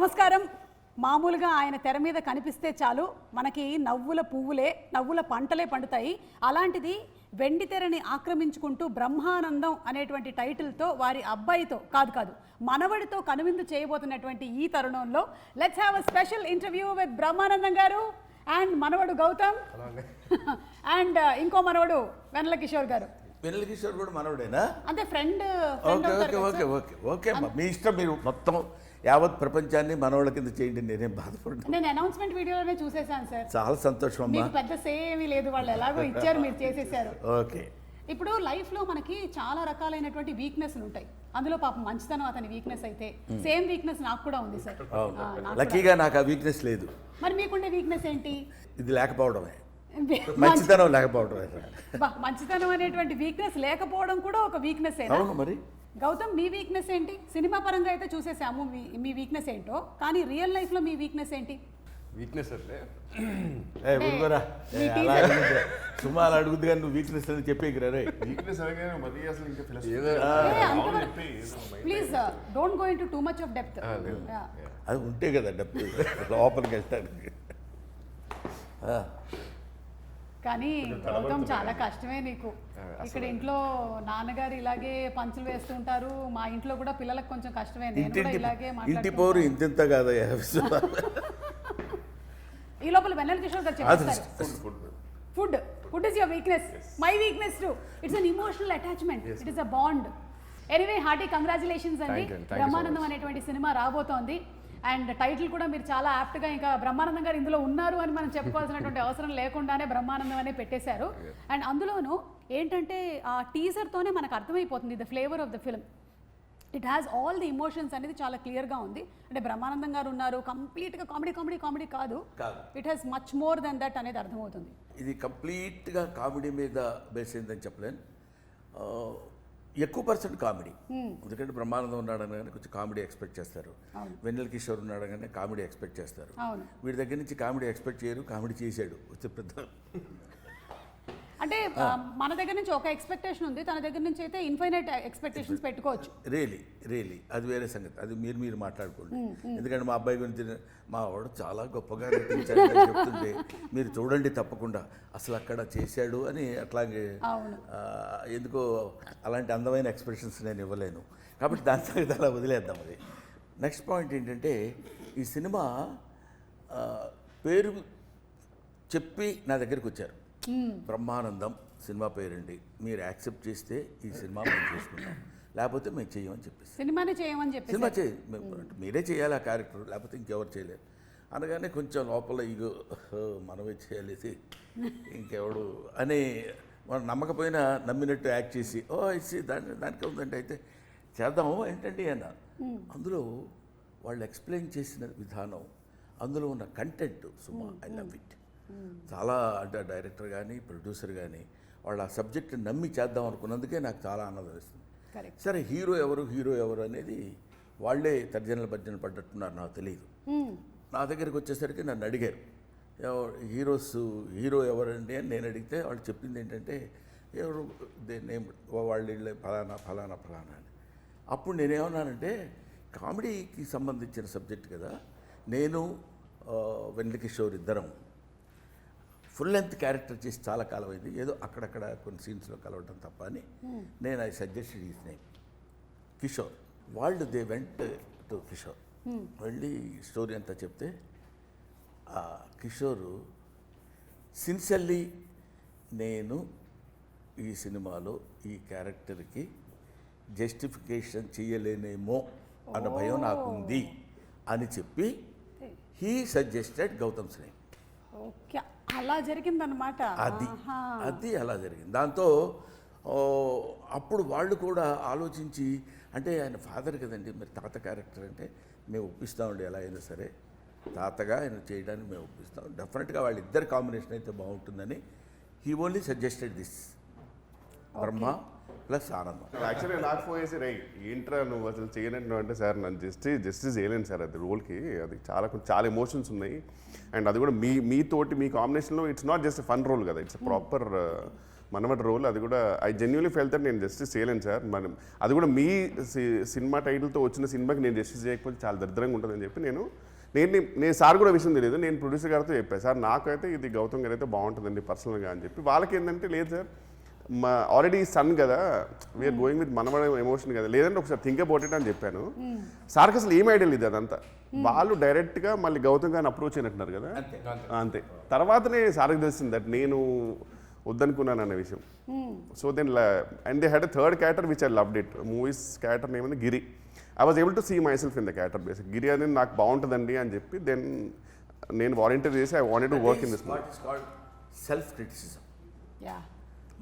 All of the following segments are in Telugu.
నమస్కారం. మామూలుగా ఆయన తెర మీద కనిపిస్తే చాలు మనకి నవ్వుల పువ్వులే నవ్వుల పంటలే పండుతాయి. అలాంటిది వెండి తెరని ఆక్రమించుకుంటూ బ్రహ్మానందం అనేటువంటి టైటిల్తో వారి అబ్బాయితో కాదు మనవడితో కనువిందు చేయబోతున్నటువంటి ఈ తరుణంలో let's have a special interview with Brahmanandam గారు అండ్ మనవడు గౌతమ్ అండ్ ఇంకో మనవడు వెన్నెల కిషోర్ గారు. వెన్నెల కిషోర్ కూడా మనవడేనా? అంటే ఫ్రెండ్. ఓకే ఓకే మీ ఇష్టం. మీరు మొత్తం యావత్ ప్రపంచాన్ని మనవాళ్ళ కింద చేయండి, నేనేం బాధపడ్డాను. నేను అనౌన్స్మెంట్ వీడియోలోనే చూసేసాను సార్. చాలా సంతోషం అమ్మా. మీకు పెద్ద సేమీ లేదు, వాళ్ళు ఎలాగో ఇచ్చారు, మీరు చేసేసారు. ఓకే. ఇప్పుడు లైఫ్లో మనకి చాలా రకాలైనటువంటి వీక్నెస్లు ఉంటాయి. అందులో పాపం మంచితనం అతని వీక్నెస్ అయితే సేమ్ వీక్నెస్ నాకు కూడా ఉంది సార్. లక్కీగా నాకు ఆ వీక్నెస్ లేదు. మరి మీకుండే వీక్నెస్ ఏంటి? ఇది లేకపోవడమే, మంచితనం లేకపోవడమే. మంచితనం అనేటువంటి వీక్నెస్ లేకపోవడం కూడా ఒక వీక్నెస్. అవును మరి. గౌతమ్, మీ వీక్నెస్ ఏంటి? సినిమా పరంగా అయితే చూసేసాము మీ వీక్నెస్ ఏంటో, కానీ రియల్ లైఫ్లో మీ వీక్నెస్ ఏంటి? వీక్నెస్ అంటే సుమారు అడుగుద్ది కానీ నువ్వు వీక్నెస్ అని చెప్పేకిరా రే. వీక్నెస్ అనగానే మరి అసలు ఇంకా please don't go into too much of depth. అది ఉంటే కదా డెప్త్ లోపలికి వెళ్తానికి. కానీ గౌతమ్ చాలా కష్టమే నీకు. ఇక్కడ ఇంట్లో నాన్నగారు ఇలాగే పంచులు వేస్తుంటారు, మా ఇంట్లో కూడా పిల్లలకు కొంచెం కష్టమే. నేను కూడా ఇలాగే ఇంటి పోరు ఇంత కాదు. ఈ లోపల వెన్నెల కిషోర్ గారు చెప్పేస్తారు food is your weakness. My weakness to it's an emotional attachment. It is a bond. Anyway hearty congratulations అండి. బ్రహ్మానందం అనేటువంటి సినిమా రాబోతోంది అండ్ టైటిల్ కూడా మీరు చాలా యాప్ట్గా ఇంకా బ్రహ్మానందం గారు ఇందులో ఉన్నారు అని మనం చెప్పుకోవాల్సినటువంటి అవసరం లేకుండానే బ్రహ్మానందం అనే పెట్టేశారు. అండ్ అందులోనూ ఏంటంటే ఆ టీజర్తోనే మనకు అర్థమైపోతుంది the flavour of the film. It has all the emotions అనేది చాలా క్లియర్గా ఉంది. అంటే బ్రహ్మానందం గారు ఉన్నారు, కంప్లీట్గా కామెడీ కాదు, it has much more than that అనేది అర్థమవుతుంది. ఇది కంప్లీట్గా కామెడీ మీద బేస్ అయిందని చెప్పలేను. ఎక్కువ పర్సెంట్ కామెడీ. ఎందుకంటే బ్రహ్మానందం ఉన్నాడని కానీ కొంచెం కామెడీ ఎక్స్పెక్ట్ చేస్తారు, వెన్నెల కిషోర్ ఉన్నాడు కానీ కామెడీ ఎక్స్పెక్ట్ చేస్తారు. వీడి దగ్గర నుంచి కామెడీ ఎక్స్పెక్ట్ చేయరు, కామెడీ చేశాడు వచ్చే పెద్ద. అంటే మన దగ్గర నుంచి ఒక ఎక్స్పెక్టేషన్ ఉంది, తన దగ్గర నుంచి అయితే ఇన్ఫైనైట్ ఎక్స్పెక్టేషన్స్ పెట్టుకోవచ్చు. రియలీ అది వేరే సంగతి. అది మీరు మాట్లాడుకోండి. ఎందుకంటే మా అబ్బాయి గురించి మా వాడు చాలా గొప్పగా నటించాడు అని చెప్తుంటే మీరు చూడండి తప్పకుండా అసలు అక్కడ చేశాడు అని. అట్లాగే ఎందుకో అలాంటి అందమైన ఎక్స్ప్రెషన్స్ నేను ఇవ్వలేను, కాబట్టి దాని సంగతి అలా వదిలేద్దాం. అది నెక్స్ట్ పాయింట్ ఏంటంటే, ఈ సినిమా పేరు చెప్పి నా దగ్గరికి వచ్చారు. బ్రహ్మానందం సినిమా పేరండి, మీరు యాక్సెప్ట్ చేస్తే ఈ సినిమా మేము చేసుకుంటాం, లేకపోతే మేము చేయమని చెప్పేసి సినిమానే చేయమని చెప్పి సినిమా మీరే చేయాలి ఆ క్యారెక్టర్, లేకపోతే ఇంకెవరు చేయలేరు అనగానే కొంచెం లోపల ఇగో మనమే చేయాలి ఇంకెవడు అని మనం నమ్మకపోయినా నమ్మినట్టు యాక్ట్ చేసి ఇచ్చి దానికి ఉందంటే అయితే చేద్దాము ఏంటండి అన్న. అందులో వాళ్ళు ఎక్స్ప్లెయిన్ చేసిన విధానం, అందులో ఉన్న content Suma I love it. చాలా అంటే డైరెక్టర్ కానీ ప్రొడ్యూసర్ కానీ వాళ్ళు ఆ సబ్జెక్ట్ నమ్మి చేద్దాం అనుకున్నందుకే నాకు చాలా ఆనందం ఇస్తుంది. సరే హీరో ఎవరు అనేది వాళ్ళే తర్జనలు భర్జనలు పడ్డట్టున్నారు, నాకు తెలియదు. నా దగ్గరికి వచ్చేసరికి నన్ను అడిగారు హీరో ఎవరండి అని. నేను అడిగితే వాళ్ళు చెప్పింది ఏంటంటే ఎవరు నేమ్ వాళ్ళు ఫలానా అని. అప్పుడు నేనేమన్నానంటే కామెడీకి సంబంధించిన సబ్జెక్ట్ కదా, నేను వెన్నెల కిషోర్ ఇద్దరం ఫుల్ లెంత్ క్యారెక్టర్ చేసి చాలా కాలం అయింది, ఏదో అక్కడక్కడ కొన్ని సీన్స్లో కలవటం తప్ప అని నేను I suggested his name Kishore. వాళ్ళు దే వెంట్ టు కిషోర్, వెళ్ళి స్టోరీ అంతా చెప్తే ఆ కిషోరు సిన్సియర్లీ నేను ఈ సినిమాలో ఈ క్యారెక్టర్కి జస్టిఫికేషన్ చేయలేనేమో అన్న భయం నాకుంది అని చెప్పి he suggested Gautam name. Okay, అలా జరిగిందనమాట. అది అలా జరిగింది. దాంతో అప్పుడు వాళ్ళు కూడా ఆలోచించి, అంటే ఆయన ఫాదర్ కదండి, మరి తాత క్యారెక్టర్ అంటే మేము ఒప్పిస్తామండి, ఎలా అయినా సరే తాతగా ఆయన చేయడానికి మేము ఒప్పిస్తాం, డెఫినెట్గా వాళ్ళిద్దరు కాంబినేషన్ అయితే బాగుంటుందని he only suggested this Brahma plus ఆనందం. యాక్చువల్లీ నాకు ఫోన్ చేసి రైట్ ఏంట్రా నువ్వు అసలు చేయనట్టు అంటే, సార్ నన్ను జస్టిస్ చేయలేను సార్, అది రోల్కి అది చాలా ఎమోషన్స్ ఉన్నాయి. అండ్ అది కూడా మీతోటి మీ కాంబినేషన్లో it's not just fun role కదా, ఇట్స్ ప్రాపర్ మనమటి రోల్. అది కూడా ఐ జెన్యున్లీ ఫెల్ దట్ నేను జస్టిస్ చేయలేను సార్. మనం అది కూడా మీ సినిమా టైటిల్తో వచ్చిన సినిమాకి నేను జస్టిస్ చేయకపోతే చాలా దరిద్రంగా ఉంటుందని చెప్పి నేను సార్ కూడా విషయం తెలియదు, నేను ప్రొడ్యూసర్ గారితో చెప్పాను, సార్ నాకైతే ఇది గౌతమ్ గారు అయితే బాగుంటుందండి పర్సనల్గా అని చెప్పి. వాళ్ళకి ఏంటంటే లేదు సార్, మా ఆల్రెడీ సన్ కదా, వీఆర్ గోయింగ్ విత్ మనవడ ఎమోషన్ కదా, లేదంటే ఒకసారి థింక్ అబౌట్ ఇట్ అని చెప్పాను. సార్కి అసలు ఏం ఐడియా లేదు అదంతా. వాళ్ళు డైరెక్ట్గా మళ్ళీ గౌతమ్ గారిని అప్రోచ్ అయినట్టున్నారు కదా, అంతే. తర్వాతనే సార్కి తెలిసింది దట్ నేను వద్దనుకున్నాను అనే విషయం. So then and they had a third character which I loved it. Movie's character name Giri. I was able to see myself in the character basic. Giri అనేది నాకు బాగుంటుందండి అని చెప్పి దెన్ నేను వాలంటీర్ చేసి I wanted to work in this movie. Self criticism, yeah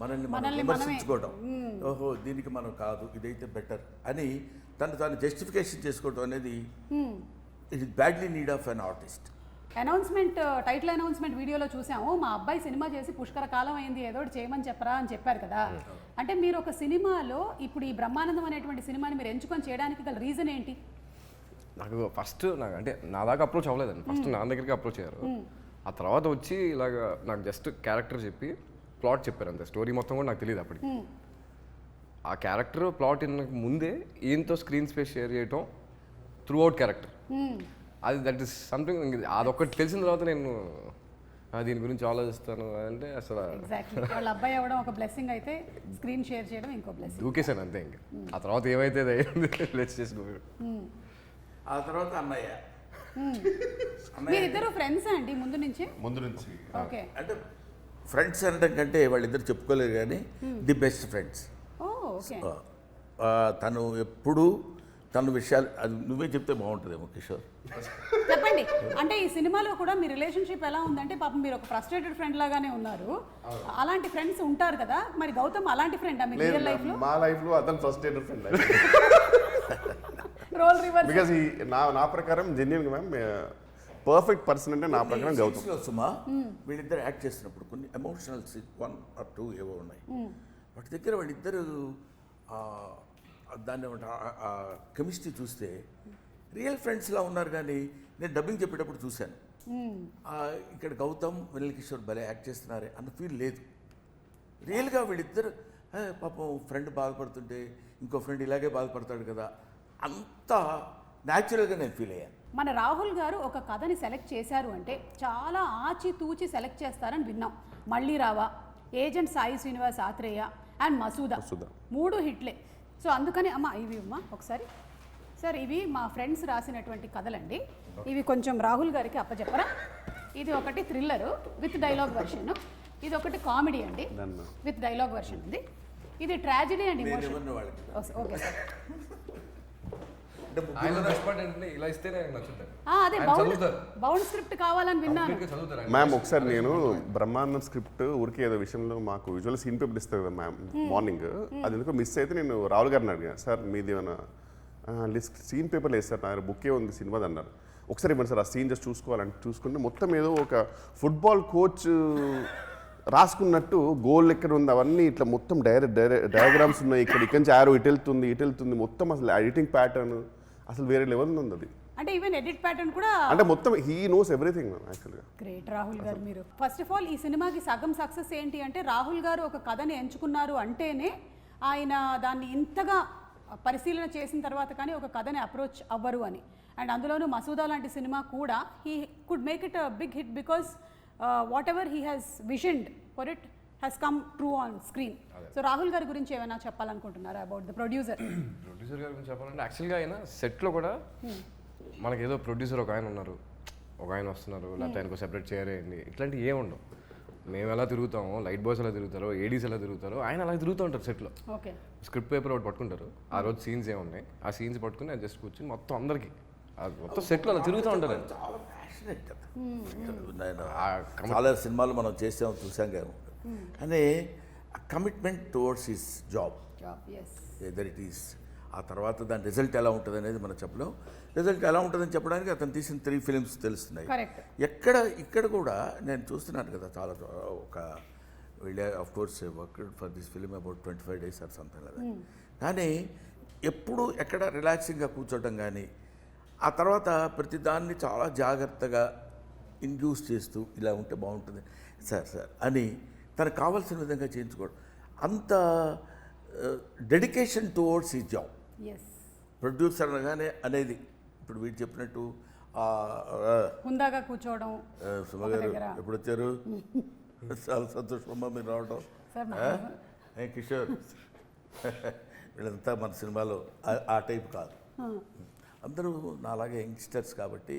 మనల్ని విమర్శించుకోవడం, ఓహో దీనికి మనం కాదు ఇదైతే బెటర్ అని తాను జస్టిఫికేషన్ చేసుకోవడం అనేది it is badly need of an artist. Announcement, title announcement వీడియోలో చూసాము, మా అబ్బాయి సినిమా చేసి పుష్కర కాలం అయింది, ఏదో ఒకటి చేయమని చెప్పరా అని చెప్పారు కదా. అంటే మీరు ఒక సినిమాలో ఇప్పుడు ఈ బ్రహ్మానందం అనేటువంటి సినిమాని మీరు ఎంచుకొని చేయడానికి గల రీజన్ ఏంటి? నాకు ఫస్ట్ అంటే నా దాకా అప్రోచ్ అవ్వలేదండి. ఫస్ట్ నా దగ్గరికి అప్రోచ్ అయ్యారు. ఆ తర్వాత వచ్చి ఇలాగ నాకు జస్ట్ క్యారెక్టర్ చెప్పి ప్లాట్ చెప్పారు అంతే. స్టోరీ మొత్తం కూడా నాకు తెలియదు అప్పటికి. ఆ క్యారెక్టర్ ప్లాట్ ముందే ఈయనతో స్క్రీన్ స్పేస్ షేర్ చేయటం త్రూ అవుట్ క్యారెక్టర్, అది దట్ ఈస్ సంథింగ్. అదొక్కటి తెలిసిన తర్వాత నేను దీని గురించి ఆలోచిస్తాను అంటే అసలు ఎగ్జాక్ట్లీ వాళ్ళ అబ్బాయి అవ్వడం ఒక బ్లెస్సింగ్ అయితే స్క్రీన్ షేర్ చేయడం ఇంకో బ్లెస్సింగ్. దూకేసాను అంతే. ఇంకా ఆ తర్వాత ఏమైతే లెట్స్ జస్ట్ గో. ఆ తర్వాత అన్నయ్య. మీరిద్దరు ఫ్రెండ్స్ అండి ముందు నుంచి? ముందు నుంచి. ఓకే. అంటే ఫ్రెండ్స్ అనడం కంటే వాళ్ళిద్దరు చెప్పుకోలేరు కానీ ది బెస్ట్ ఫ్రెండ్స్. ఓకే. తను ఎప్పుడు తన విషయాలు అది నువ్వే చెప్తే బాగుంటుందేమో కిషోర్. చెప్పండి. అంటే ఈ సినిమాలో కూడా మీ రిలేషన్షిప్ ఎలా ఉందంటే పాపం మీరు ఒక ఫ్రస్ట్రేటెడ్ ఫ్రెండ్ లాగానే ఉన్నారు. అలాంటి ఫ్రెండ్స్ ఉంటారు కదా, మరి గౌతమ్ అలాంటి ఫ్రెండ్ మీ రియల్ లైఫ్ లో? మా లైఫ్ లో అతను frustrated friend. Role reverse. Because నా ప్రకారం జెన్యున్ మ్యామ్ పర్ఫెక్ట్ పర్సన్ అంటే నా ప్రకారం గౌతమ్. సుమా వీళ్ళిద్దరు యాక్ట్ చేస్తున్నప్పుడు కొన్ని ఎమోషనల్ 1 or 2 ఏవో ఉన్నాయి. వాటి దగ్గర వాళ్ళిద్దరు దాన్ని కెమిస్ట్రీ చూస్తే రియల్ ఫ్రెండ్స్లా ఉన్నారు. కానీ నేను డబ్బింగ్ చెప్పేటప్పుడు చూశాను, ఇక్కడ గౌతమ్ వెన్నెల కిషోర్ భలే యాక్ట్ చేస్తున్నారే అన్న ఫీల్ లేదు. రియల్గా వీళ్ళిద్దరు పాపం ఫ్రెండ్ బాధపడుతుంటే ఇంకో ఫ్రెండ్ ఇలాగే బాధపడతాడు కదా, అంత న్యాచురల్గా నేను ఫీల్ అయ్యాను. మన రాహుల్ గారు ఒక కథని సెలెక్ట్ చేశారు అంటే చాలా ఆచితూచి సెలెక్ట్ చేస్తారని విన్నాం. మళ్ళీ రావా, ఏజెంట్ సాయి శ్రీనివాస్ ఆత్రేయ అండ్ మసూదా 3 హిట్లే. సో అందుకని ఇవి ఒకసారి సార్, ఇవి మా ఫ్రెండ్స్ రాసినటువంటి కథలండి. ఇవి కొంచెం రాహుల్ గారికి అప్పచెప్పరా. ఇది ఒకటి థ్రిల్లరు విత్ డైలాగ్ వర్షన్, ఇది ఒకటి కామెడీ అండి విత్ డైలాగ్ వర్షన్ ఉంది, ఇది tragedy and emotion. Okay sir. ఇలా ఇస్తేనే నచ్చుతారు. అదే బౌండ్ స్క్రిప్ట్ కావాలని విన్నాను. మ్యామ్ ఒకసారి నేను బ్రహ్మాండం స్క్రిప్ట్ ఊరికే ఏదో విషయంలో మాకు యూజువల్ సీన్ పేపర్ ఇస్తారు కదా మ్యామ్ మార్నింగ్, అది ఎందుకో మిస్ అయితే నేను రాహుల్ గారిని అడిగాను, సార్ మీది ఏమైనా సీన్ పేపర్ లేదు సార్, నా బుక్కే ఉంది సినిమాది అన్నారు. ఒకసారి ఇవ్వండి సార్ ఆ సీన్ జస్ట్ చూసుకోవాలంటే చూసుకుంటే మొత్తం ఏదో ఒక ఫుట్బాల్ కోచ్ రాసుకున్నట్టు గోల్ ఎక్కడ ఉంది అవన్నీ ఇట్లా మొత్తం డయాగ్రామ్స్ ఉన్నాయి. ఇక్కడి నుంచి ఆరో ఇటు వెళ్తుంది మొత్తం. అసలు ఎడిటింగ్ ప్యాటర్న్ అసలు వేరే లెవెల్ ఉంది అది. అంటే ఈవెన్ ఎడిట్ ప్యాటర్న్ కూడా అంటే మొత్తం హీ నోస్ ఎవ్రీథింగ్ యాక్చువల్గా. గ్రేట్ రాహుల్ గారు మీరు. ఫస్ట్ ఆఫ్ ఆల్ ఈ సినిమాకి సగం సక్సెస్ ఏంటి అంటే రాహుల్ గారు ఒక కథని ఎంచుకున్నారు అంటేనే ఆయన దాన్ని ఇంతగా పరిశీలన చేసిన తర్వాత కానీ ఒక కథని అప్రోచ్ అవ్వరు అని. అండ్ అందులోనూ మసూదా లాంటి సినిమా కూడా he could make it a big hit because whatever he has visioned for it has come true on screen. So Rahul గారి గురించి ఏమైనా చెప్పాలనుకుంటున్నారా అబౌట్ ద ప్రొడ్యూసర్? ప్రొడ్యూసర్ గారి గురించి చెప్పాలంటే యాక్చువల్గా ఆయన సెట్లో కూడా మనకి ఏదో ప్రొడ్యూసర్ ఒక ఆయన ఉన్నారు, ఒక ఆయన వస్తున్నారు, లేకపోతే ఆయనకు సెపరేట్ చేయాలండి, ఇట్లాంటివి ఏమి ఉండవు. మేము ఎలా తిరుగుతామో, లైట్ బాయ్స్ ఎలా తిరుగుతారో, ఏడీస్ ఎలా తిరుగుతారో, ఆయన అలా తిరుగుతూ ఉంటారు సెట్లో. ఓకే. స్క్రిప్ట్ పేపర్ ఒకటి పట్టుకుంటారు, ఆ రోజు సీన్స్ ఏమున్నాయి ఆ సీన్స్ పట్టుకుని అది జస్ట్ కూర్చొని మొత్తం అందరికీ మొత్తం సెట్లో అలా తిరుగుతూ ఉంటారు. చాలా ప్యాషనెట్ కదా. చాలా సినిమాలు మనం చూసాం కదా. అనే commitment towards his job, whether it is. ఆ తర్వాత దాని రిజల్ట్ ఎలా ఉంటుంది అనేది మనం చెప్పలేం. రిజల్ట్ ఎలా ఉంటుందని చెప్పడానికి అతను తీసిన 3 ఫిలిమ్స్ తెలుస్తున్నాయి. ఇక్కడ కూడా నేను చూస్తున్నాను కదా, చాలా ఒక వీళ్ళే of course worked for this film about 25 days or something కదా. కానీ ఎప్పుడు ఎక్కడ రిలాక్సింగ్గా కూర్చోవడం కానీ, ఆ తర్వాత ప్రతిదాన్ని చాలా జాగ్రత్తగా ఇండ్యూస్ చేస్తూ ఇలా ఉంటే బాగుంటుంది సార్ అని తనకు కావాల్సిన విధంగా చేయించుకోవడం, అంత డెడికేషన్ టువర్డ్స్ ఈ జాబ్. ఎస్, ప్రొడ్యూసర్ అనగానే అనేది ఇప్పుడు వీడు చెప్పినట్టు హుందాగా కూర్చోవడం. సుమ గారు ఎప్పుడు వచ్చారు? చాలా సంతోషమమ్మా మీరు రావడం. సార్ కిషోర్ వీళ్ళంతా మన సినిమాలో ఆ టైప్ కాదు, అందరూ నాలాగే యంగ్స్టర్స్ కాబట్టి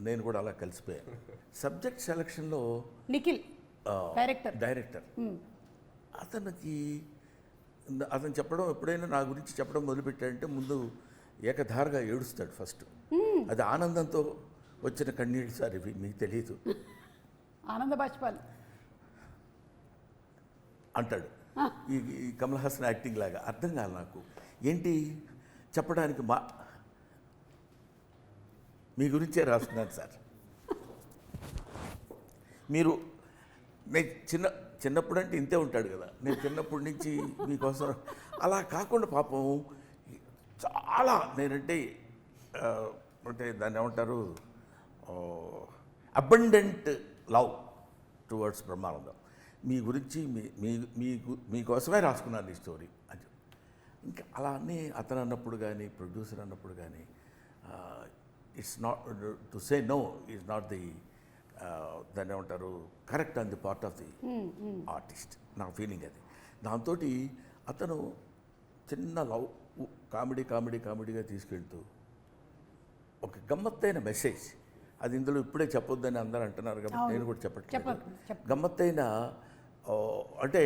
నేను కూడా అలా కలిసిపోయాను. సబ్జెక్ట్ సెలక్షన్లో నిఖిల్ డైరెక్టర్ అతను చెప్పడం, ఎప్పుడైనా నా గురించి చెప్పడం మొదలుపెట్టాడంటే ముందు ఏకధారగా ఏడుస్తాడు ఫస్ట్. అది ఆనందంతో వచ్చిన కన్నీళ్ళు సార్, ఇవి మీకు తెలియదు. ఆనంద బాష్పాలు అంటాడు. ఈ కమల్ హాసన్ యాక్టింగ్ లాగా అర్థం కాదు నాకు, ఏంటి చెప్పడానికి. మీ గురించే రాస్తున్నాను సార్. నేను చిన్నప్పుడు అంటే ఇంతే ఉంటాడు కదా, నేను చిన్నప్పటి నుంచి మీకోసం అలా కాకుండా పాపం చాలా నేనంటే అంటే దాన్ని ఏమంటారు, అబండెంట్ లవ్ టువర్డ్స్ బ్రహ్మానందం. మీ గురించి మీకోసమే రాసుకున్నాను ఈ స్టోరీ అని. ఇంకా అలా అన్నీ అతను అన్నప్పుడు కానీ ప్రొడ్యూసర్ అన్నప్పుడు కానీ it's not to say no is not the దాన్ని ఏమంటారు correct on the part of the artist. నా ఫీలింగ్ అది. దాంతో అతను చిన్న లవ్ కామెడీగా తీసుకెళ్తూ ఒక గమ్మత్తైన మెసేజ్, అది ఇందులో ఇప్పుడే చెప్పొద్దని అందరూ అంటున్నారు కాబట్టి నేను కూడా చెప్పట్లేదు. గమ్మత్తైన అంటే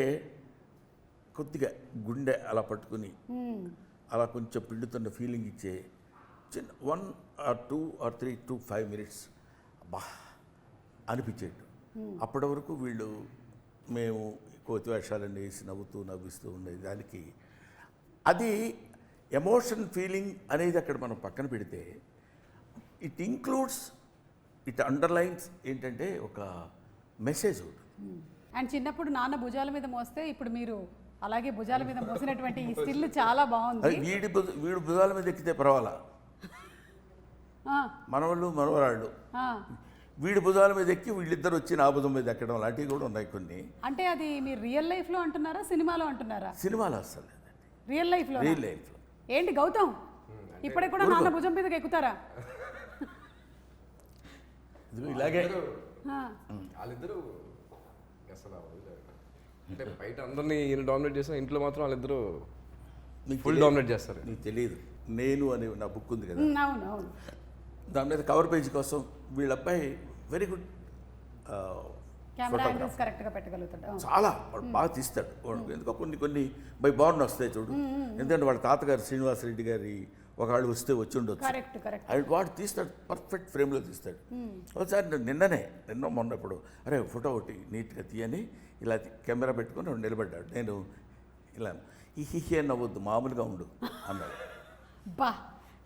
కొద్దిగా గుండె అలా పట్టుకుని అలా కొంచెం పిండుతున్న ఫీలింగ్ ఇచ్చే చిన్న 1 or 2 or 3 to 5 minutes బా అనిపించేట్టు. అప్పటి వరకు వీళ్ళు మేము కోతి వేషాలన్నీ వేసి నవ్విస్తూ ఉండేది. దానికి అది ఎమోషన్ ఫీలింగ్ అనేది అక్కడ మనం పక్కన పెడితే ఇట్ ఇంక్లూడ్స్, ఇట్ అండర్లైన్స్ ఏంటంటే ఒక మెసేజ్. అండ్ చిన్నప్పుడు నాన్న భుజాల మీద మోస్తే ఇప్పుడు మీరు అలాగే భుజాల మీద మోసినటువంటి ఈ స్టిల్ చాలా బాగుంది. వీడు భుజాల మీద ఎక్కితే పర్వాలా, మనవాళ్ళు మనవరాళ్ళు వీడి భుజాల మీద ఎక్కి వీళ్ళిద్దరు వచ్చి నా భుజం మీద ఎక్కడం లాంటివి కూడా ఉన్నాయి కొన్ని. అంటే అది మీరు రియల్ లైఫ్లో అంటున్నారా, సినిమాలో అంటున్నారా? సినిమాలో అసలు రియల్ లైఫ్లో. లైఫ్లో ఏంటి గౌతమ్ ఇప్పటికి కూడా నాన్న భుజం మీదకి ఎక్కుతారా? ఇలాగే వాళ్ళిద్దరూ అసలు అంటే బయట అందరినీ ఈయన డామినేట్ చేసిన, ఇంట్లో మాత్రం వాళ్ళిద్దరూ ఫుల్ డామినేట్ చేస్తారు. నీకు తెలియదు, నేను అనే నా బుక్ ఉంది కదా, అవును, దాని మీద కవర్ పేజ్ కోసం వీళ్ళ అబ్బాయి వెరీ గుడ్ కెమెరా యాంగిల్స్ కరెక్ట్గా పెట్టగలుగుతాడు, చాలా బాగా తీస్తాడు. ఎందుకో కొన్ని బై బార్న్ వస్తాయి చూడు, ఎందుకంటే వాళ్ళ తాతగారు శ్రీనివాసరెడ్డి గారి ఒకళ్ళు వచ్చి ఉండొచ్చు, అది వాడు తీస్తాడు, పర్ఫెక్ట్ ఫ్రేమ్లో తీస్తాడు. ఒకసారి నిన్న మొన్న ఇప్పుడు అరే ఫోటో ఒకటి నీట్గా తీయని ఇలా కెమెరా పెట్టుకొని నిలబడ్డాడు. నేను ఇలా హిహి అని నవ్వద్దు, మామూలుగా ఉండు అన్నాడు. బా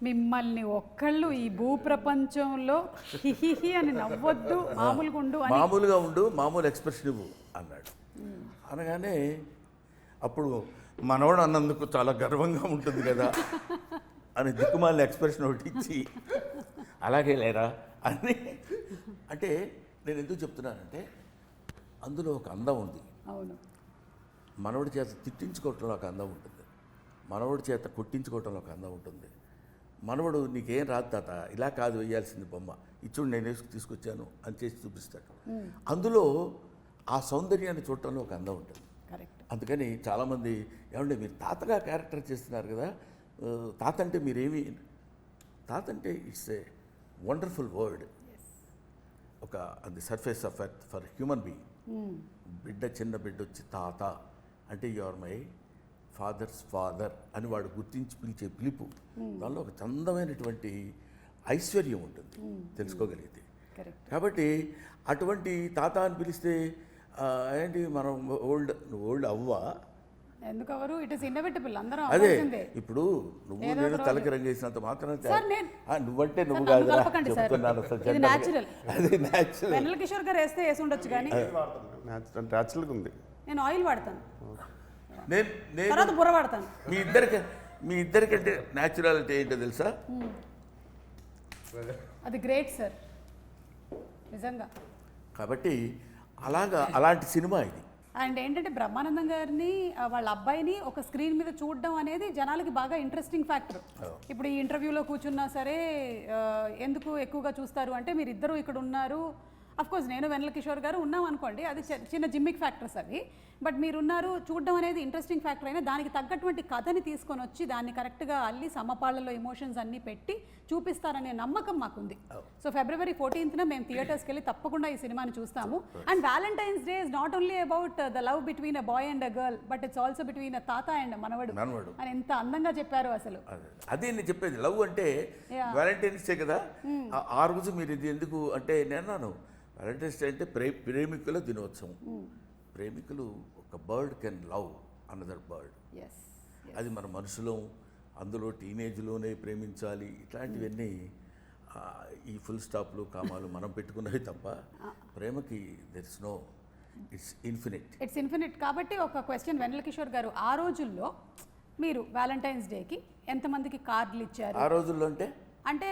మిమ్మల్ని ఒక్కళ్ళు ఈ భూ ప్రపంచంలో హిహిహి అని నవ్వొద్దు, మామూలుగా ఉండు, మామూలు ఎక్స్ప్రెషన్ ఇవ్వు అన్నాడు. అనగానే అప్పుడు మనవాడు అన్నందుకు చాలా గర్వంగా ఉంటుంది కదా అని దిక్కుమాలిన ఎక్స్ప్రెషన్ ఒకటి ఇచ్చి అలాగే లేరా అని. అంటే నేను ఎందుకు చెప్తున్నానంటే అందులో ఒక అందం ఉంది. అవును, మనవడి చేత తిట్టించుకోవటంలో ఒక అందం ఉంటుంది, మనవడి చేత కొట్టించుకోవటంలో ఒక అందం ఉంటుంది. మనవడు నీకేం రాదు తాత, ఇలా కాదు వేయాల్సింది బొమ్మ, ఇచ్చుడు నేను తీసుకొచ్చాను అని చేసి చూపిస్తాడు. అందులో ఆ సౌందర్యాన్ని చూడటంలో ఒక అందం ఉంటుంది. అందుకని చాలామంది ఏమంటే మీరు తాతగా క్యారెక్టర్ చేస్తున్నారు కదా, తాత అంటే మీరేమి, తాత అంటే ఇట్స్ ఏ వండర్ఫుల్ వర్డ్. ఒక అది surface of earth for human being. చిన్న బిడ్డ వచ్చి తాత అంటే you are my father's father అని వాడు గుర్తించి పిలిచే పిలుపు, దానిలో ఒక చందమైనటువంటి ఐశ్వర్యం ఉంటుంది తెలుసుకోగలిగితే. కాబట్టి అటువంటి తాత అని పిలిస్తే ఏంటి మనం ఓల్డ్ అవ్వా, ఎందుకవరు ఇట్ ఇస్ ఇన్నోవేటబుల్, అందరం అదే. ఇప్పుడు నువ్వు నేను తలకి రంగేసినంత మాత్రం నువ్వంటే నువ్వు కాదురా చెప్తున్నాను. అది న్యాచురల్, అది న్యాచురల్. వెన్నెల కిషోర్ గారు వేస్తే వేసి ఉండొచ్చు కానీ న్యాచురల్గా ఉంది. నేను ఆయిల్ వాడతాను, నేను తర్వాత బుర్ర వాడతాను. మీ ఇద్దరికంటే న్యాచురాలిటీ ఏంటో తెలుసా? అది గ్రేట్ సార్ నిజంగా. కాబట్టి అలాంటి సినిమా ఇది. అండ్ ఏంటంటే బ్రహ్మానందం గారిని వాళ్ళ అబ్బాయిని ఒక స్క్రీన్ మీద చూడడం అనేది జనాలకి బాగా ఇంట్రెస్టింగ్ ఫ్యాక్టర్. ఇప్పుడు ఈ ఇంటర్వ్యూలో కూర్చున్నా సరే ఎందుకు ఎక్కువగా చూస్తారు అంటే మీరు ఇద్దరు ఇక్కడ ఉన్నారు, అఫ్ కోర్స్ నేను వెన్నెల కిషోర్ గారు ఉన్నాం అనుకోండి, అది చిన్న జిమ్మిక్ ఫ్యాక్టర్స్ అవి, బట్ మీరున్నారు చూడడం అనేది ఇంట్రెస్టింగ్ ఫ్యాక్టర్ అయినా దానికి తగ్గటువంటి కథని తీసుకొని వచ్చి దాన్ని కరెక్ట్గా అల్లి సమపాళ్ళలో ఎమోషన్స్ అన్నీ పెట్టి చూపిస్తారనే నమ్మకం మాకుంది. సో February 14th మేము థియేటర్స్కి వెళ్ళి తప్పకుండా ఈ సినిమాని చూస్తాము. And Valentine's day is not only about the love between a boy and a girl, but it's also between a తాత అండ్ మనవడు అని ఎంత అందంగా చెప్పారు అసలు. అదే నేను చెప్పేది, లవ్ అంటే వ్యాలంటైన్స్ డే కదా, ఆ రోజు మీరు ఇది ఎందుకు అంటే నేను అన్నాను వ్యాలంటైన్స్ డే అంటే ప్రేమికుల దినోత్సవం. ప్రేమికులు ఒక bird can love another bird, అది మన మనుషులో అందులో టీనేజ్లోనే ప్రేమించాలి. ఇట్లాంటివన్నీ ఈ ఫుల్ స్టాప్లు కామాలు మనం పెట్టుకున్నవి తప్ప ప్రేమకి దెర్స్ నో, ఇట్స్ ఇన్ఫినిట్. కాబట్టి ఒక క్వశ్చన్ వెన్నెల కిషోర్ గారు, ఆ రోజుల్లో మీరు వ్యాలంటైన్స్ డేకి ఎంతమందికి కార్డులు ఇచ్చారు? ఆ రోజుల్లో అంటే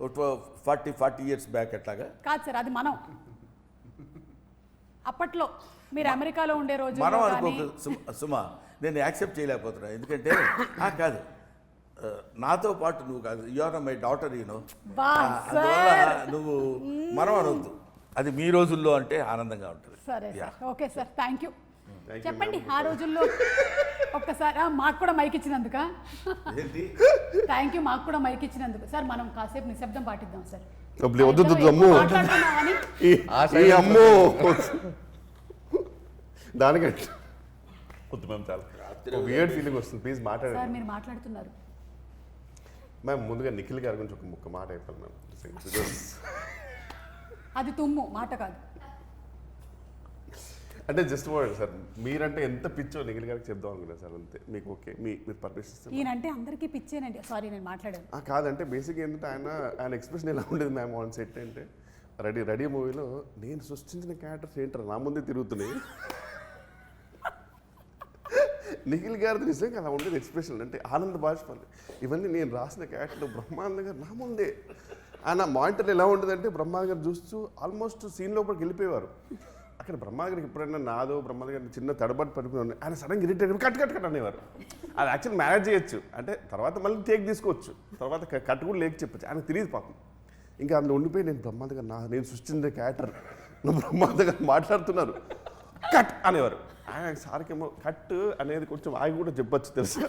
40 years బ్యాక్ అట్లాగా కాదు సార్, అది మనం అప్పట్లో మీరు అమెరికాలో ఉండే రోజు మనం అనుకో సుమా, నేను యాక్సెప్ట్ చేయలేకపోతున్నా. ఎందుకంటే కాదు, నాతో పాటు నువ్వు కాదు, you are my daughter, you know, అందువల్ల నువ్వు మనం అనొద్దు. అది మీ రోజుల్లో అంటే ఆనందంగా ఉంటుంది. సరే ఓకే సార్, థ్యాంక్ యూ. చెప్పండి ఆ రోజుల్లో ఒక్కసారి మాకు కూడా మైక్ ఇచ్చినందుక థ్యాంక్ యూ, మాకు కూడా మైక్ ఇచ్చినందుకు. సార్ మనం కాసేపు నిశ్శబ్దం పాటిద్దాం సార్. దానికంటే వియర్డ్ ఫీలింగ్ వస్తుంది, ప్లీజ్ మాట్లాడండి. సార్ మీరు మాట్లాడుతున్నారు మ్యామ్. ముందుగా నిఖిల్ గారి గురించి ఒక ముక్క మాట అయిపోయింది మ్యామ్. అది తుమ్ము మాట కాదు, అంటే జస్ట్ వర్డ్ సార్. మీరంటే ఎంత పిచ్చో నిఖిల్ గారికి చెప్దాం అనుకున్నా సార్, అంతే. మీకు ఓకే, మీరు పర్మిషన్ ఇస్తారు? ఈయనంటే అందరికీ పిచ్చేనండి. సారీ నేను మాట్లాడాను. కాదంటే బేసిక్ ఏంటంటే ఆయన ఎక్స్ప్రెషన్ ఎలా ఉండేది మ్యామ్ ఆన్ సెట్ అంటే, రెడీ మూవీలో నేను సృష్టించిన క్యారెక్టర్స్ ఏంటారు నా ముందే తిరుగుతున్నాయి. నిఖిల్ గారిది నిజంగా అలా ఉండేది ఎక్స్ప్రెషన్. అంటే ఆనంద బాష్పాలు ఇవన్నీ నేను రాసిన క్యారెక్టర్ బ్రహ్మానంద గారు నా ముందే. ఆయన మానిటర్ ఎలా ఉండేదంటే బ్రహ్మానంద గారు చూస్తూ ఆల్మోస్ట్ సీన్ లోపలికి వెళ్ళిపోయేవారు. అక్కడ బ్రహ్మానంద గారికి ఎప్పుడైనా నాదో బ్రహ్మానంద గారిని చిన్న తడబాటు పడిపోయి ఆయన సడన్గా ఇరిటేట్ కట్ అనేవారు. అది యాక్చువల్ మేనేజ్ చేయొచ్చు, అంటే తర్వాత మళ్ళీ టేక్ తీసుకోవచ్చు, తర్వాత కట్ కూడా లేక చెప్పచ్చు. ఆయనకు తెలియదు పాపం. ఇంకా అందులో ఉండిపోయి నేను బ్రహ్మానంద గారు నేను సృష్టించిన క్యారెక్టర్ నువ్వు బ్రహ్మానంద గారు మాట్లాడుతున్నారు కట్ అనేవారు. ఆయన సార్కేమో కట్ అనేది కొంచెం ఆగి కూడా చెప్పచ్చు తెలుసు,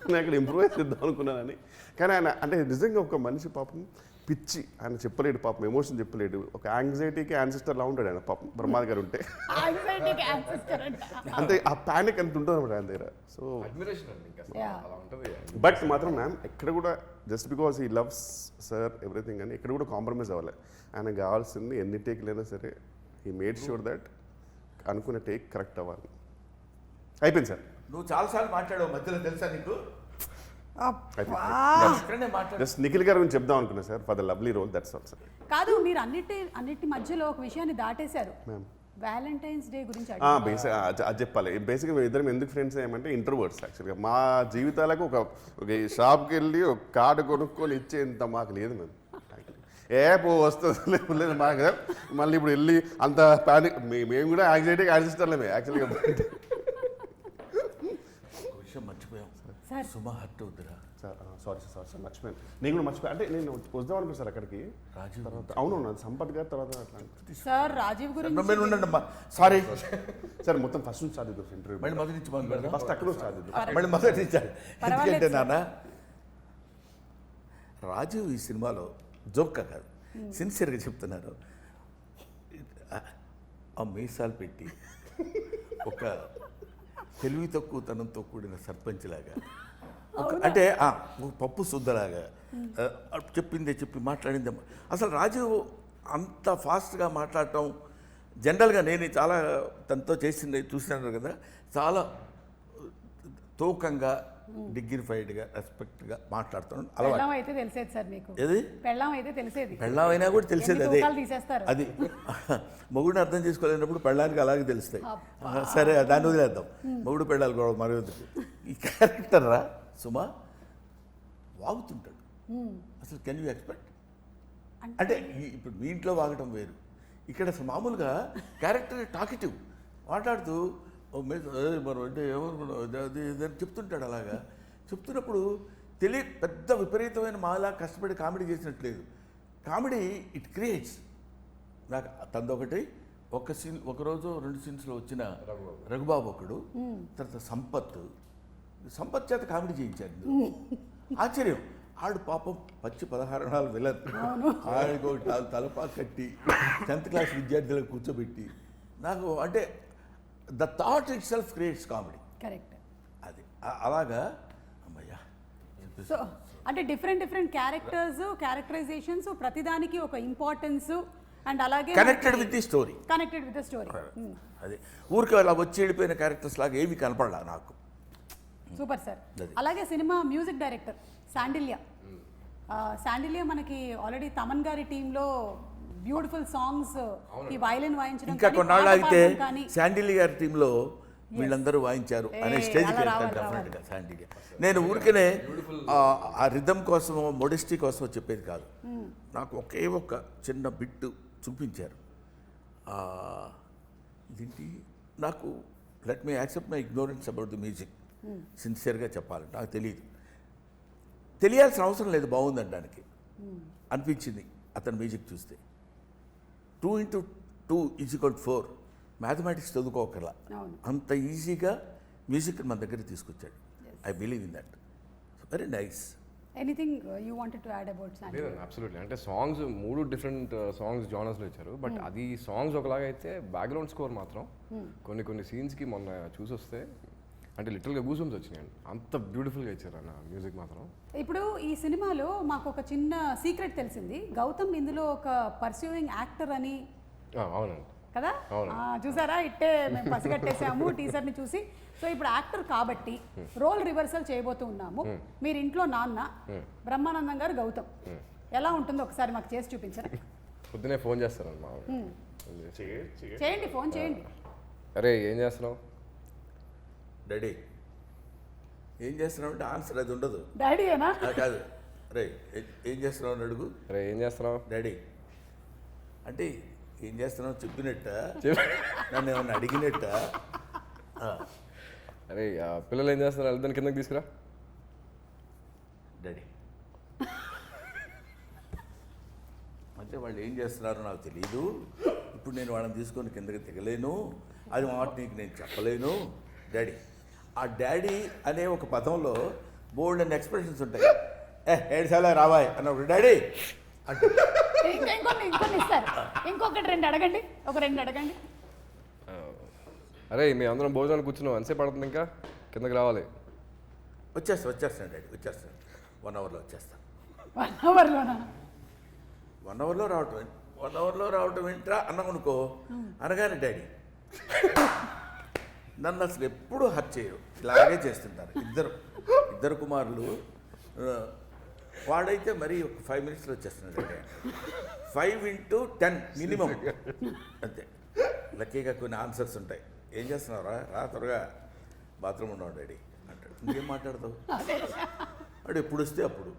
నేను అక్కడ ఇంప్రూవ్ చేద్దాం అనుకున్నానని. కానీ ఆయన అంటే నిజంగా ఒక మనిషి పాపం పిచ్చి, ఆయన చెప్పలేడు పాపం, ఎమోషన్ చెప్పలేడు. ఒక యాంగ్జైటీకి యాన్సిస్టర్ లా ఉంటాడు ఆయన పాపం బ్రహ్మానంద గారు ఉంటే. అంటే ఆ ప్యానిక్ అంత ఉంటుంది అనమాట ఆయన దగ్గర. సో బట్ మాత్రం మ్యామ్ ఎక్కడ కూడా just because he loves sir everything అని ఎక్కడ కూడా కాంప్రమైజ్ అవ్వాలి. ఆయన కావాల్సింది ఎన్ని టేక్లైనా సరే హీ మేడ్ షూర్ దట్ అనుకున్న టేక్ కరెక్ట్ అవ్వాలి. అయిపోయింది సార్. నువ్వు చాలాసార్లు మాట్లాడావు మధ్యలో, తెలుసా నీకు? జస్ట్ నిఖిల్ గారి గురించి చెప్దాం అనుకున్నా sir, for the lovely role, that's all sir. కాదు, మీరు అన్నిటి మధ్యలో ఒక విషయాన్ని దాటేశారు. వ్యాలంటైన్స్ డే గురించి అది చెప్పాలి. బేసిక్గా మేము ఇద్దరం ఎందుకు ఫ్రెండ్స్ ఏమంటే ఇంట్రోవర్ట్స్. యాక్చువల్గా మా జీవితాలకు ఒక షాప్కి వెళ్ళి ఒక కార్డు కొనుక్కొని ఇచ్చేంత మాకు లేదు మేము. వస్తుంది లేదు మాకు. మళ్ళీ ఇప్పుడు వెళ్ళి అంత ప్యానిక్, మేము కూడా యాంగ్జైటీకి యాన్సిస్టర్లేమే యాక్చువల్గా. విషయం మర్చిపోయాం సార్, సుమా హర్ట్ అవుతురా సార్. సారీ మర్చిపోయాను. నేను కూడా మర్చిపోయాను. అంటే నేను వద్దాం అనుకున్నాను సార్ అక్కడికి. రాజీవ్ తర్వాత అవును సంపత్ గారి తర్వాత అట్లా సార్ రాజీవ్ గురించి సారీ సార్. మొత్తం ఫస్ట్ నుంచి స్టార్ట్ చేద్దాం ఇంటర్వ్యూ. మళ్ళీ మొదటి నుంచి ఫస్ట్ అక్కడ స్టార్ట్ చేద్దాం. మళ్ళీ మొదటి నుంచి. ఎందుకంటే నాన్న రాజీవ్ ఈ సినిమాలో జోక్గా కాదు, సిన్సియర్గా చెప్తున్నారు. ఆ మీసాలు పెట్టి ఒక తెలివి తక్కువతనంతో కూడిన సర్పంచ్ లాగా, అంటే పప్పు శుద్ధలాగా చెప్పిందే చెప్పి మాట్లాడిందే. అసలు రాజీవ్ అంత ఫాస్ట్గా మాట్లాడటం జనరల్గా నేను చాలా తనతో చేసింది చూసినాను కదా, చాలా తూకంగా డిగ్నిఫైడ్గా రెస్పెక్ట్గా మాట్లాడుతున్నాను. పెళ్ళాం అయితే తెలిసేది సార్ మీకు. ఏది పెళ్ళాం అయితే తెలిసేది, పెళ్ళాం అయినా కూడా తెలిసేది. అదే తీసేస్తారు. అది మొగుడిని అర్థం చేసుకోలేనప్పుడు పెళ్ళానికి అలాగే తెలుస్తాయి. సరే దాన్ని వదిలేద్దాం. మొగుడు పెళ్ళాలి కూడా మరొకటి. ఈ క్యారెక్టర్ రా సుమా వాగుతుంటాడు. అసలు కెన్ యూ ఎక్స్పెక్ట్? అంటే ఇప్పుడు మీ ఇంట్లో వాగటం వేరు, ఇక్కడ అసలు మామూలుగా క్యారెక్టర్ టాకిటివ్. మాట్లాడుతూ మనం అంటే ఏమనుకున్నాం అది ఇదని చెప్తుంటాడు. అలాగా చెప్తున్నప్పుడు పెద్ద విపరీతమైన మాలా కష్టపడి కామెడీ చేసినట్లేదు. Comedy it creates. నాకు తందొకటి ఒకరోజు 2 సీన్స్లో వచ్చిన రఘుబాబు ఒకడు, తర్వాత సంపత్ చేత కామెడీ చేయించాడు. ఆశ్చర్యం. ఆడు పాపం పచ్చి 16 నాలుగు విలన్. ఆడికి తలపా కట్టి 10th క్లాస్ విద్యార్థులకు కూర్చోబెట్టి నాకు అంటే the thought it self creates comedy. Correct. అది అలాగా అమ్మయ్యా. సో అంటే డిఫరెంట్ క్యారెక్టరైజేషన్స్, ప్రతిదానికి ఒక ఇంపార్టెన్స్ అండ్ అలాగే కనెక్టెడ్ విత్ ది స్టోరీ. అది ఊరికి అలా వచ్చి వెళ్ళిపోయిన క్యారెక్టర్స్ లాగా ఏమి కనపడలా నాకు. Super sir. అలాగే cinema music director Sandilya. Sandilya మనకి ఆల్రెడీ తమన్ గారి టీంలో బ్యూటిఫుల్ సాంగ్స్, ఈ వైలిన్ వాయించడం, ఇంకా కొన్నాళ్ళు అయితే శాండిల్య గారి టీంలో వీళ్ళందరూ వాయించారు అనే స్టేజ్కి వెళ్తాను డెఫినెట్గా శాండిల్య. నేను ఊరికనే ఆ రిథమ్ కోసమో మోడెస్టీ కోసమో చెప్పేది కాదు. నాకు ఒకే ఒక చిన్న బిట్టు చూపించారు. ఇదేంటి నాకు let me accept my ignorance about the music. సిన్సియర్గా చెప్పాలంటే నాకు తెలియాల్సిన అవసరం లేదు బాగుందనడానికి అనిపించింది అతని మ్యూజిక్ చూస్తే. 2 × 2 = 4 మ్యాథమెటిక్స్ చదువుకోకర్లా అంత ఈజీగా మ్యూజిక్ మన దగ్గర తీసుకొచ్చాడు. I believe in that. Very nice. Anything you wanted to add about Shandilya? Absolutely. అంటే సాంగ్స్ 3 డిఫరెంట్ సాంగ్స్ జానర్స్లో ఇచ్చారు. బట్ అది సాంగ్స్ ఒకలాగా అయితే బ్యాక్గ్రౌండ్ స్కోర్ మాత్రం కొన్ని సీన్స్కి మొన్న చూసొస్తే అంటే లిటిల్గా గూస్బంప్స్ వచ్చినాయి. అంత బ్యూటిఫుల్గా ఇచ్చారు అన్న మ్యూజిక్ మాత్రం. ఇప్పుడు ఈ సినిమాలో మాకు ఒక చిన్న సీక్రెట్ తెలిసింది. గౌతమ్ ఇందులో ఒక పర్సూయింగ్ యాక్టర్ అని. అవునండి కదా, చూసారా? ఇట్టే మేము పసిగట్టేసాము టీజర్ని చూసి. సో ఇప్పుడు యాక్టర్ కాబట్టి రోల్ రివర్సల్ చేయబోతూ ఉన్నాము. మీరు ఇంట్లో నాన్న, బ్రహ్మానందం గారు గౌతమ్. ఎలా ఉంటుందో ఒకసారి మాకు చేసి చూపించరా? పొద్దునే ఫోన్ చేస్తారమ్మా. చేయండి, ఫోన్ చేయండి. అరే ఏం చేస్తున్నావు డాడీ? ఏం చేస్తున్నావు అంటే ఆన్సర్ అది ఉండదు. డాడీ ఏనా? కాదు. రే ఏం చేస్తున్నావు అని అడుగు. అరే ఏం చేస్తున్నావు డాడీ అంటే ఏం చేస్తున్నావు చెప్పినట్ట, నన్ను ఏమన్నా అడిగినట్ట. అరే పిల్లలు ఏం చేస్తున్నారు? వెళ్తాను కిందకి తీసుకురా డాడీ అంటే వాళ్ళు ఏం చేస్తున్నారో నాకు తెలియదు. ఇప్పుడు నేను వాళ్ళని తీసుకొని కిందకి దిగలేను. అది మాట నీకు నేను చెప్పలేను డాడీ. ఆ డాడీ అనే ఒక పదంలో బోల్డ్ అండ్ ఎక్స్ప్రెషన్స్ ఉంటాయి. 7 సార్లు రావాయ్ అన్నప్పుడు డాడీ అంటే ఇంకొన్ని ఇస్తారు. ఇంకొకటి 2 అడగండి. ఒక 2 అడగండి. అరే మీ అందరం భోజనాలు కూర్చున్నావు, ఎంతసేపు పడుతుంది? ఇంకా కిందకి రావాలి. వచ్చేస్తాను డాడీ, వచ్చేస్తాను. 1 అవర్లో వచ్చేస్తాను. 1 అవర్లోనా? 1 అవర్లో రావటం 1 అవర్లో రావటం ఏంట్రా అన్నామనుకో అనగానే డాడీ నన్ను అసలు ఎప్పుడూ హర్ట్ చేయరు. ఇలాగే చేస్తుంటారు ఇద్దరు కుమారులు. వాడైతే మరీ ఒక 5 మినిట్స్లో వచ్చేస్తున్నాడు. 5 × 10 మినిమం అంతే. లక్కీగా కొన్ని ఆన్సర్స్ ఉంటాయి. ఏం చేస్తున్నావురా? రా త్వరగా బాత్రూమ్ ఉన్నావు డాడీ అంటాడు. ఇంకేం మాట్లాడతావు? వాడు ఎప్పుడు వస్తే అప్పుడు.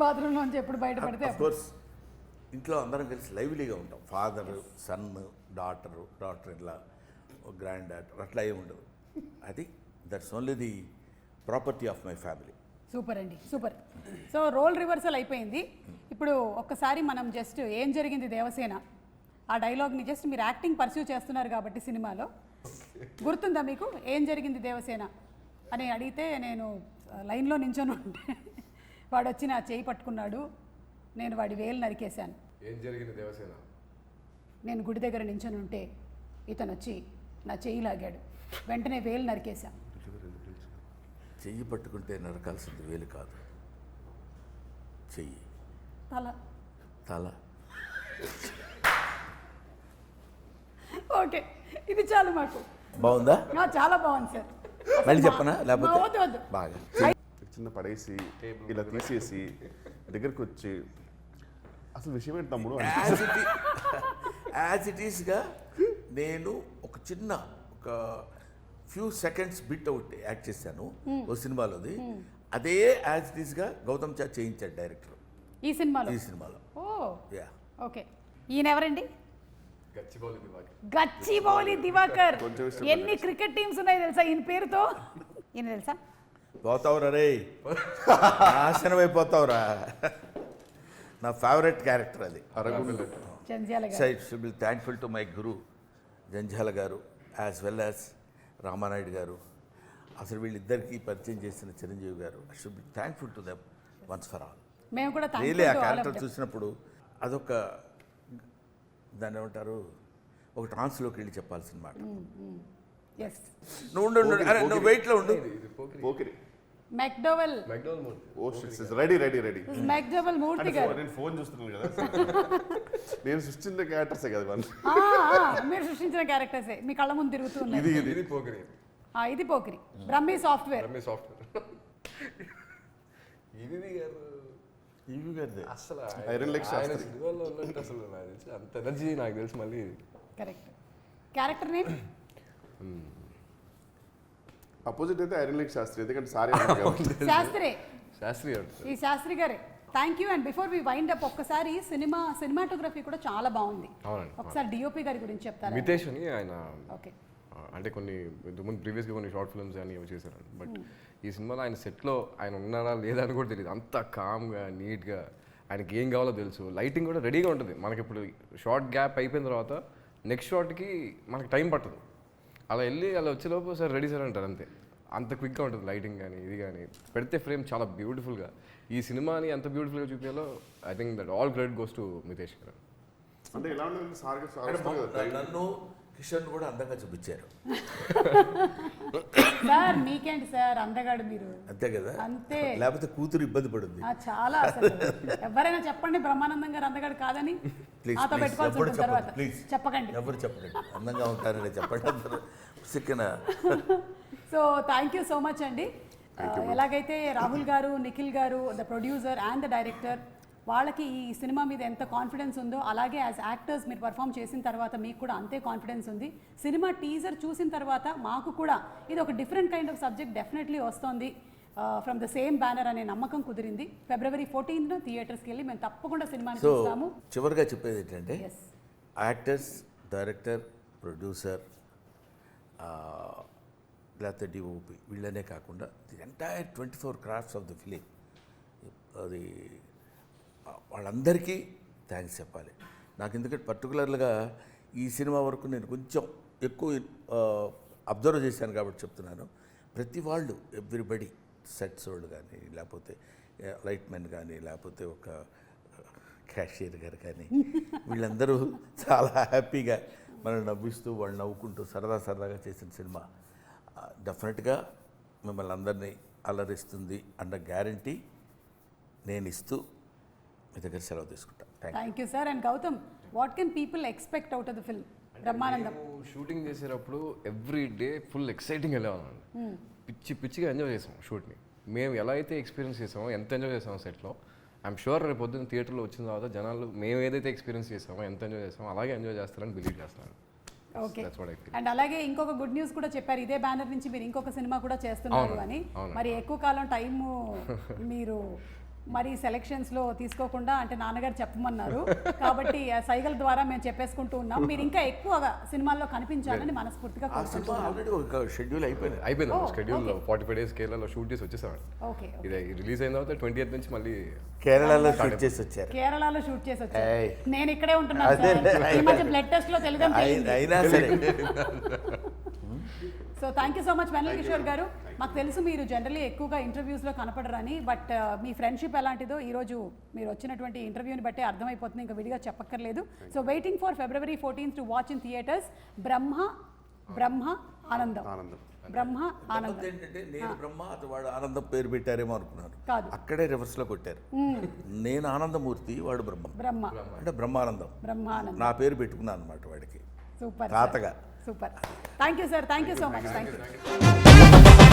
బాత్రూమ్ నుంచి ఎప్పుడు బయటపడితే కోర్స్ ఇంట్లో అందరం కలిసి లైవ్లీగా ఉంటాం. ఫాదర్, సన్, డాటర్ ఇలా గ్రాండ్ డాటర్ అట్లా ఏమి ఉండదు. అది that's only the property of my family. Super అండి, సూపర్. సో రోల్ రివర్సల్ అయిపోయింది. ఇప్పుడు ఒక్కసారి మనం జస్ట్ ఏం జరిగింది దేవసేన ఆ డైలాగ్ని జస్ట్ మీరు యాక్టింగ్ పర్స్యూ చేస్తున్నారు కాబట్టి సినిమాలో గుర్తుందా మీకు? ఏం జరిగింది దేవసేన అని అడిగితే నేను లైన్లో నించొని ఉంటే వాడు వచ్చి నా చేయి పట్టుకున్నాడు, నేను వాడి వేలు నరికేశాను. ఏం జరిగింది దేవసేన? నేను గుడి దగ్గర నించొని ఉంటే ఇతను వచ్చి నా చెయ్యి లాగాడు, వెంటనే వేలు నరికేశాను. చెయ్యి పట్టుకుంటే నరకాల్సింది వేలు కాదు, చెయ్యి, తల. ఓకే, ఇది చాలు మాకు. బాగుందా? చాలా బాగుంది సార్. మళ్ళీ చెప్పనా? లేకపోతే వద్దు. బాగా చిన్న పడేసి ఇలా తీసేసి దగ్గరికి వచ్చి అసలు విషయం ఏంటి తమ్ముడు? యాజ్ ఇట్ ఈస్గా నేను ఒక చిన్న ఒక few seconds bit out act చేశాను ఓ సినిమాలోది. అదే యాజ్ ఇట్ ఈస్గా గౌతమ్ చా చేయించాడు డైరెక్టర్ ఈ సినిమాలో. ఓ యా. ఓకే, ఈయన ఎవరండి? గచ్చిబౌలి దివాకర్. కొంచెం ఇష్టం ఎన్ని క్రికెట్ టీమ్స్ ఉన్నాయి తెలుసా ఈయన పేరుతో? ఈయన తెలుసా? పోతావురా రే, నాశనం అయిపోతావురా. నా ఫేవరెట్ క్యారెక్టర్ అది. జంధ్యాల గారు. So it should be thankful to my guru Jandhyala గారు యాజ్ వెల్ యాజ్ రామానాయుడు గారు. అసలు వీళ్ళిద్దరికీ పరిచయం చేసిన చిరంజీవి గారు. I should be thankful to them once for all. మేము కూడా రియలీ ఆ క్యారెక్టర్ చూసినప్పుడు అదొక దాన్ని ఏమంటారు, ఒక ట్రాన్స్లోకి వెళ్ళి చెప్పాల్సిన మాట. నువ్వు ఉండు, అరే నువ్వు వెయిట్లో ఉండు. Pokiri McDowell. Oh shit, ready ready ready. McDowell Murthy గారు. నేను ఫోన్ చూస్తున్నాను కదా. నేను సృష్టించిన క్యారెక్టర్సే కదా వాళ్ళు. మీరు సృష్టించిన క్యారెక్టర్సే మీ కళ్ళ ముందు తిరుగుతూ ఉన్నాయి. ఇది పోకిరి. ఇది పోకిరి. బ్రహ్మి సాఫ్ట్వేర్. ఇవి గారిదే. అసలు ఐరన్ లెగ్ శాస్త్రి. సినిమాలో ఉన్నట్టు అసలు నాకు తెలిసి అంత ఎనర్జీ నాకు తెలిసి మళ్ళీ. కరెక్ట్. క్యారెక్టర్ నేమ్ అపోజిట్ అయితే ఐరన్ లెగ్ శాస్త్రి, ఎందుకంటే సారీ శాస్త్రి. శాస్త్రి ఈ శాస్త్రి గారే. Thank you. And before we wind up, ఒక్కసారి సినిమాటోగ్రఫీ కూడా చాలా బాగుంది. ఒకసారి డిఓపి గారి గురించి చెప్తారా? మితేష్ అని ఆయన. ఓకే. అంటే కొన్ని ఇంతకుముందు ప్రీవియస్గా కొన్ని షార్ట్ ఫిల్మ్స్ అని చేశారు. బట్ ఈ సినిమాలో ఆయన సెట్లో ఆయన ఉన్నారా లేదా అని కూడా తెలియదు. అంత కామ్గా నీట్గా ఆయనకి ఏం కావాలో తెలుసు. లైటింగ్ కూడా రెడీగా ఉంటుంది. మనకి ఇప్పుడు షార్ట్ గ్యాప్ అయిపోయిన తర్వాత నెక్స్ట్ షార్ట్కి మనకి టైం పట్టదు. అలా వెళ్ళి అలా వచ్చేలోపు సార్ రెడీ సార్ అంటారు అంతే. అంత క్విక్గా ఉంటుంది లైటింగ్ కానీ ఇది కానీ. పెడితే ఫ్రేమ్ చాలా బ్యూటిఫుల్గా. ఈ సినిమాని ఎంత బ్యూటిఫుల్గా చూపించాలో I think that all credit goes to Mitesh గారు. అంటే ఎలా ఉంటుంది సార్ నన్ను కిషన్ కూడా అందంగా చూపించారు. సార్ మీకేంటి సార్ అందగాడు మీరు. అంతే కదా, అంతే. లేకపోతే కూతురు ఇబ్బంది పడుతుంది. చాలా అసలు ఎవరైనా చెప్పండి బ్రహ్మానందం గారు అందగాడు కాదని. నాతో పెట్టుకోవాల్సి ఉంటుంది తర్వాత. చెప్పకండి, ఎవరు చెప్పండి అందంగా ఉంటారని చెప్పండి అందరూ సిక్కిన. So thank you so much అండి. ఎలాగైతే రాహుల్ గారు, నిఖిల్ గారు, the producer and the director, వాళ్ళకి ఈ సినిమా మీద ఎంత కాన్ఫిడెన్స్ ఉందో అలాగే యాజ్ యాక్టర్స్ మీరు పర్ఫామ్ చేసిన తర్వాత మీకు కూడా అంతే కాన్ఫిడెన్స్ ఉంది. సినిమా టీజర్ చూసిన తర్వాత మాకు కూడా ఇది ఒక different kind of subject definitely వస్తుంది ఫ్రమ్ ద సేమ్ బ్యానర్ అనే నమ్మకం కుదిరింది. February 14th థియేటర్స్కి వెళ్ళి మేము తప్పకుండా సినిమాని చూస్తాము. చివరిగా చెప్పేది ఏంటంటే యాక్టర్స్, డైరెక్టర్, ప్రొడ్యూసర్, లేకపోతే డిఓపి వీళ్ళనే కాకుండా the entire 24 crafts of the film, అది వాళ్ళందరికీ థ్యాంక్స్ చెప్పాలి. నాకు ఎందుకంటే పర్టికులర్గా ఈ సినిమా వరకు నేను కొంచెం ఎక్కువ అబ్జర్వ్ చేశాను కాబట్టి చెప్తున్నాను. ప్రతి వాళ్ళు ఎవ్రీబడి, సెట్స్ వాళ్ళు కానీ, లేకపోతే లైట్ మెన్ కానీ, లేకపోతే ఒక క్యాషియర్ గారు కానీ, వీళ్ళందరూ చాలా హ్యాపీగా మనం నవ్విస్తూ వాళ్ళు నవ్వుకుంటూ సరదాగా చేసిన సినిమా డెఫినెట్గా మిమ్మల్ని అందరినీ అలరిస్తుంది అన్న గ్యారంటీ నేను ఇస్తూ మీ దగ్గర సెలవు తీసుకుంటా. Thank you sir. And Gautam, what can people expect out of the film Brahmanandam? Shooting చేసేటప్పుడు ఎవ్రీ డే ఫుల్ ఎక్సైటింగ్ వెళ్ళేవాళ్ళం. పిచ్చిగా ఎంజాయ్ చేసాం షూట్ని. మేము ఎలా అయితే ఎక్స్పీరియన్స్ చేసామో, ఎంత ఎంజాయ్ చేసామో సెట్లో, ఐఎమ్ షూర్ రేపు పొద్దున్న థియేటర్లో వచ్చిన తర్వాత జనాలు మేము ఏదైతే ఎక్స్పీరియన్స్ చేసామో, ఎంత ఎంజాయ్ చేసామో అలాగే ఎంజాయ్ చేస్తారని బిలీవ్ చేస్తున్నాను. ఓకే. అండ్ అలాగే ఇంకొక గుడ్ న్యూస్ కూడా చెప్పారు, ఇదే బ్యానర్ నుంచి మీరు ఇంకొక సినిమా కూడా చేస్తున్నారు అని. మరి ఎక్కువ కాలం టైము మీరు మరి సెలెక్షన్స్లో తీసుకోకుండా, అంటే నాన్నగారు చెప్పమన్నారు కాబట్టి సైగల ద్వారా మేము చెప్పేసుకుంటూ ఉన్నాం. మీరు ఇంకా ఎక్కువగా సినిమాల్లో కనిపించాలని మనస్ఫూర్తిగా కోరుకుంటున్నాం. షెడ్యూల్ అయిపోయింది. షెడ్యూల్ 45 days కేరళలో షూట్ చేసి వచ్చేసాం. ఓకే. ఇది రిలీజ్ అయిన తర్వాత 20th నుంచి మళ్ళీ కేరళలో షూట్ చేసి వచ్చారు. కేరళలో షూట్ చేసి వచ్చారు. నేను ఇక్కడే ఉంటున్నాను సార్. ఈ మధ్య బ్లడ్ టెస్ట్ లో తెలుగు అయినా సరే. So thank you so much Vennela Kishore గారు. మాకు తెలుసు మీరు జనరల్లీ ఎక్కువగా ఇంటర్వ్యూస్లో కనపడరని, బట్ మీ ఫ్రెండ్షిప్ ఎలాంటిదో ఈరోజు మీరు వచ్చినటువంటి ఇంటర్వ్యూని బట్టి అర్థమైపోతుంది, ఇంకా విడిగా చెప్పక్కర్లేదు. So waiting for February 14th to watch in theatres Brahma Anandam. ఏంటంటే నేను బ్రహ్మ, అతను వాడు ఆనందం పేరు పెట్టారేమో అనుకున్నాను. కాదు, అక్కడే రివర్స్ లో కొట్టారు. నేను ఆనందమూర్తి, వాడు బ్రహ్మ అంటే బ్రహ్మానందం. నా పేరు పెట్టుకున్నాను అనమాట వాడికి. సూపర్ తాతగా. Super. Thank you sir. Thank you so much. Thank you.